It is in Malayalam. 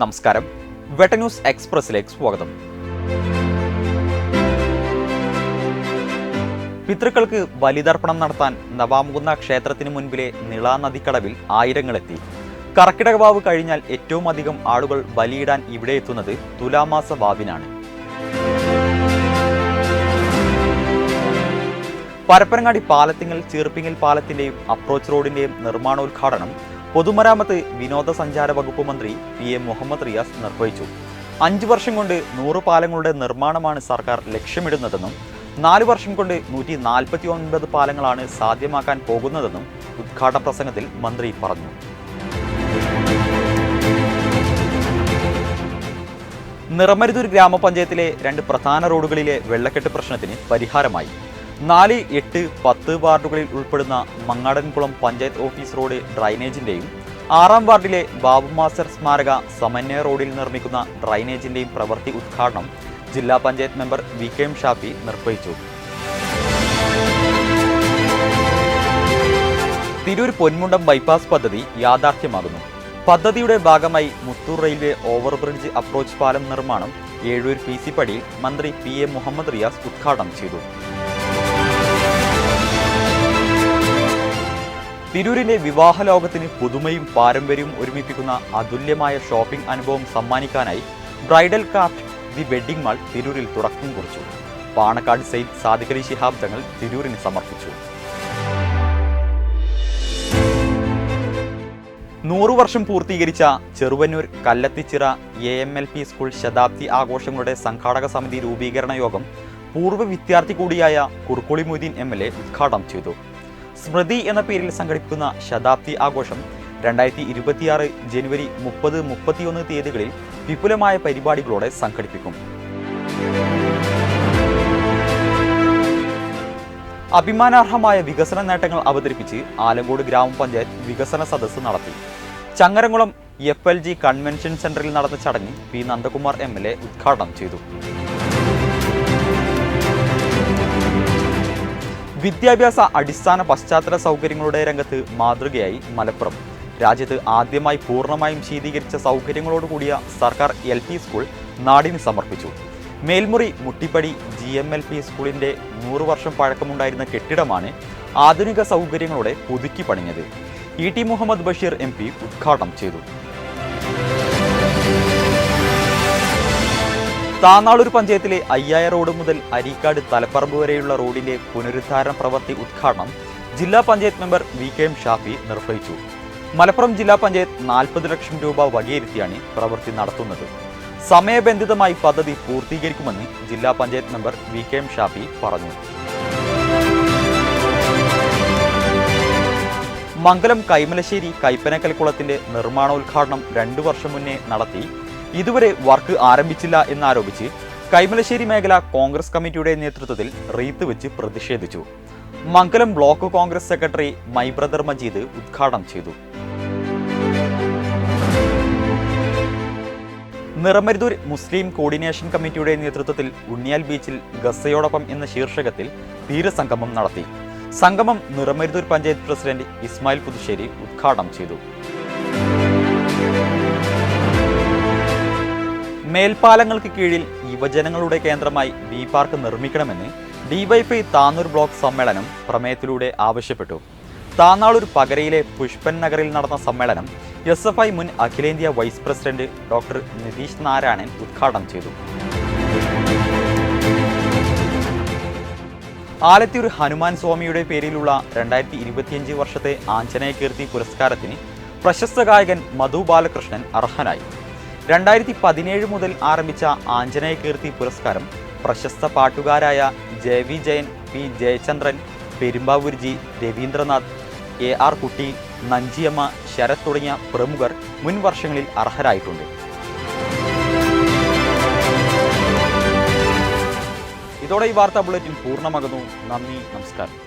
നമസ്കാരം. വെട്ട ന്യൂസ് എക്സ്പ്രസിലേക്ക് സ്വാഗതം. പിതൃക്കൾക്ക് ബലിതർപ്പണം നടത്താൻ നവാമുകുന്ന ക്ഷേത്രത്തിന് മുൻപിലെ നിള നദിക്കടവിൽ ആയിരങ്ങളെത്തി. കർക്കിടക വാവ് കഴിഞ്ഞാൽ ഏറ്റവും അധികം ആളുകൾ ബലിയിടാൻ ഇവിടെ എത്തുന്നത് തുലാമാസ വാവിനാണ്. പരപ്പനങ്ങാടി പാലത്തിങ്ങൽ ചീർപ്പിങ്ങൽ പാലത്തിന്റെയും അപ്രോച്ച് റോഡിന്റെയും നിർമ്മാണോദ്ഘാടനം പൊതുമരാമത്ത് വിനോദസഞ്ചാര വകുപ്പ് മന്ത്രി പി.എ. മുഹമ്മദ് റിയാസ് നിർവഹിച്ചു. 5 വർഷം കൊണ്ട് 100 പാലങ്ങളുടെ നിർമ്മാണമാണ് സർക്കാർ ലക്ഷ്യമിടുന്നതെന്നും 4 വർഷം കൊണ്ട് 149 പാലങ്ങളാണ് സാധ്യമാക്കാൻ പോകുന്നതെന്നും ഉദ്ഘാടന പ്രസംഗത്തിൽ മന്ത്രി പറഞ്ഞു. നിറമരുതൂർ ഗ്രാമപഞ്ചായത്തിലെ 2 പ്രധാന റോഡുകളിലെ വെള്ളക്കെട്ട് പ്രശ്നത്തിന് പരിഹാരമായി. 4, 8, 10 വാർഡുകളിൽ ഉൾപ്പെടുന്ന മങ്ങാടൻകുളം പഞ്ചായത്ത് ഓഫീസ് റോഡ് ഡ്രൈനേജിന്റെയും 6-ാം വാർഡിലെ ബാബു മാസ്റ്റർ സ്മാരക സമന്വയ റോഡിൽ നിർമ്മിക്കുന്ന ഡ്രൈനേജിന്റെയും പ്രവൃത്തി ഉദ്ഘാടനം ജില്ലാ പഞ്ചായത്ത് മെമ്പർ വി.കെ.എം. ഷാഫി നിർവഹിച്ചു. തിരൂർ പൊന്മുണ്ടം ബൈപ്പാസ് പദ്ധതി യാഥാർത്ഥ്യമാകുന്നു. പദ്ധതിയുടെ ഭാഗമായി മുത്തൂർ റെയിൽവേ ഓവർബ്രിഡ്ജ് അപ്രോച്ച് പാലം നിർമ്മാണം ഏഴൂർ PC പടിയിൽ മന്ത്രി പി.എ. മുഹമ്മദ് റിയാസ് ഉദ്ഘാടനം ചെയ്തു. തിരൂരിന്റെ വിവാഹ ലോകത്തിന് പുതുമയും പാരമ്പര്യവും ഒരുമിപ്പിക്കുന്ന അതുല്യമായ ഷോപ്പിംഗ് അനുഭവം സമ്മാനിക്കാനായി bridal craft the wedding mall തിരൂരിൽ തുടക്കം കുറിച്ചു. പാണക്കാട് സെയ്ദ് സാദിഖ് അലി ശിഹാബ് തങ്ങൾ തിരൂരിന് സമർപ്പിച്ചു. 100 വർഷം പൂർത്തീകരിച്ച ചെറുവന്നൂർ കല്ലത്തിച്ചിറ AMLP സ്കൂൾ ശതാബ്ദി ആഘോഷങ്ങളുടെ സംഘാടക സമിതി രൂപീകരണ യോഗം പൂർവ്വ വിദ്യാർത്ഥി കൂടിയായ കുറുക്കുളി മൊയ്തീൻ MLA ഉദ്ഘാടനം ചെയ്തു. സ്മൃതി എന്ന പേരിൽ സംഘടിപ്പിക്കുന്ന ശതാബ്ദി ആഘോഷം 2026 ജനുവരി 30, 31 തീയതികളിൽ വിപുലമായ പരിപാടികളോടെ സംഘടിപ്പിക്കും. അഭിമാനാർഹമായ വികസന നേട്ടങ്ങൾ അവതരിപ്പിച്ച് ആലങ്കോട് ഗ്രാമപഞ്ചായത്ത് വികസന സദസ്സ് നടത്തി. ചങ്ങരംകുളം FLG കൺവെൻഷൻ സെന്ററിൽ നടന്ന ചടങ്ങ് P. നന്ദകുമാർ MLA ഉദ്ഘാടനം ചെയ്തു. വിദ്യാഭ്യാസ അടിസ്ഥാന പശ്ചാത്തല സൗകര്യങ്ങളുടെ രംഗത്ത് മാതൃകയായി മലപ്പുറം. രാജ്യത്ത് ആദ്യമായി പൂർണ്ണമായും ശീതീകരിച്ച സൗകര്യങ്ങളോടുകൂടിയ സർക്കാർ LP സ്കൂൾ നാടിന് സമർപ്പിച്ചു. മേൽമുറി മുട്ടിപ്പടി GMLP സ്കൂളിന്റെ 100 വർഷം പഴക്കമുണ്ടായിരുന്ന കെട്ടിടമാണ് ആധുനിക സൗകര്യങ്ങളോടെ പുതുക്കി പണിഞ്ഞത്. E.T. മുഹമ്മദ് ബഷീർ MP ഉദ്ഘാടനം ചെയ്തു. താന്നാളൂർ പഞ്ചായത്തിലെ അയ്യായ റോഡ് മുതൽ അരീക്കാട് തലപ്പറമ്പ് വരെയുള്ള റോഡിന്റെ പുനരുദ്ധാരണ പ്രവൃത്തി ഉദ്ഘാടനം ജില്ലാ പഞ്ചായത്ത് മെമ്പർ വി.കെ.എം. ഷാഫി നിർവഹിച്ചു. മലപ്പുറം ജില്ലാ പഞ്ചായത്ത് 40 ലക്ഷം രൂപ വകയിരുത്തിയാണ് പ്രവൃത്തി നടത്തുന്നത്. സമയബന്ധിതമായി പദ്ധതി പൂർത്തീകരിക്കുമെന്ന് ജില്ലാ പഞ്ചായത്ത് മെമ്പർ വി.കെ.എം. ഷാഫി പറഞ്ഞു. മംഗലം കൈമലശ്ശേരി കൈപ്പനക്കൽ കുളത്തിന്റെ നിർമ്മാണോദ്ഘാടനം 2 വർഷം മുന്നേ നടത്തി ഇതുവരെ വർക്ക് ആരംഭിച്ചില്ല എന്നാരോപിച്ച് കൈമലശ്ശേരി മേഖല കോൺഗ്രസ് കമ്മിറ്റിയുടെ നേതൃത്വത്തിൽ റീത്ത് വെച്ച് പ്രതിഷേധിച്ചു. Mangalam block Congress secretary my brother Majeed ഉദ്ഘാടനം ചെയ്തു. നിറമരുതൂർ മുസ്ലിം കോർഡിനേഷൻ കമ്മിറ്റിയുടെ നേതൃത്വത്തിൽ ഉണ്ണിയാൽ ബീച്ചിൽ ഗസയോടൊപ്പം എന്ന ശീർഷകത്തിൽ തീരസംഗമം നടത്തി. സംഗമം നിറമരുതൂർ പഞ്ചായത്ത് പ്രസിഡന്റ് ഇസ്മായിൽ പുതുശ്ശേരി ഉദ്ഘാടനം ചെയ്തു. മേൽപ്പാലങ്ങൾക്ക് കീഴിൽ യുവജനങ്ങളുടെ കേന്ദ്രമായി ബി പാർക്ക് നിർമ്മിക്കണമെന്ന് DYFI താന്നൂർ ബ്ലോക്ക് സമ്മേളനം പ്രമേയത്തിലൂടെ ആവശ്യപ്പെട്ടു. താന്നാളൂർ പകരയിലെ പുഷ്പൻ നഗറിൽ നടന്ന സമ്മേളനം SFI മുൻ അഖിലേന്ത്യാ vice president doctor Nitheesh Narayanan ഉദ്ഘാടനം ചെയ്തു. ആലത്തിയൂർ ഹനുമാൻ സ്വാമിയുടെ പേരിലുള്ള 2025 വർഷത്തെ ആഞ്ജനേയ കീർത്തി പുരസ്കാരത്തിന് പ്രശസ്ത ഗായകൻ മധു ബാലകൃഷ്ണൻ അർഹനായി. 2017 മുതൽ ആരംഭിച്ച ആഞ്ജനേയ കീർത്തി പുരസ്കാരം പ്രശസ്ത പാട്ടുകാരായ JV Jayan, P. Jayachandran, Perumbavoor G. Ravindranath, AR കുട്ടി, നഞ്ചിയമ്മ, ശരത് തുടങ്ങിയ പ്രമുഖർ മുൻ വർഷങ്ങളിൽ അർഹരായിട്ടുണ്ട്. ഇതോടെ ഈ വാർത്താ ബുള്ളറ്റിൻ പൂർണ്ണമാകുന്നു. നന്ദി, നമസ്കാരം.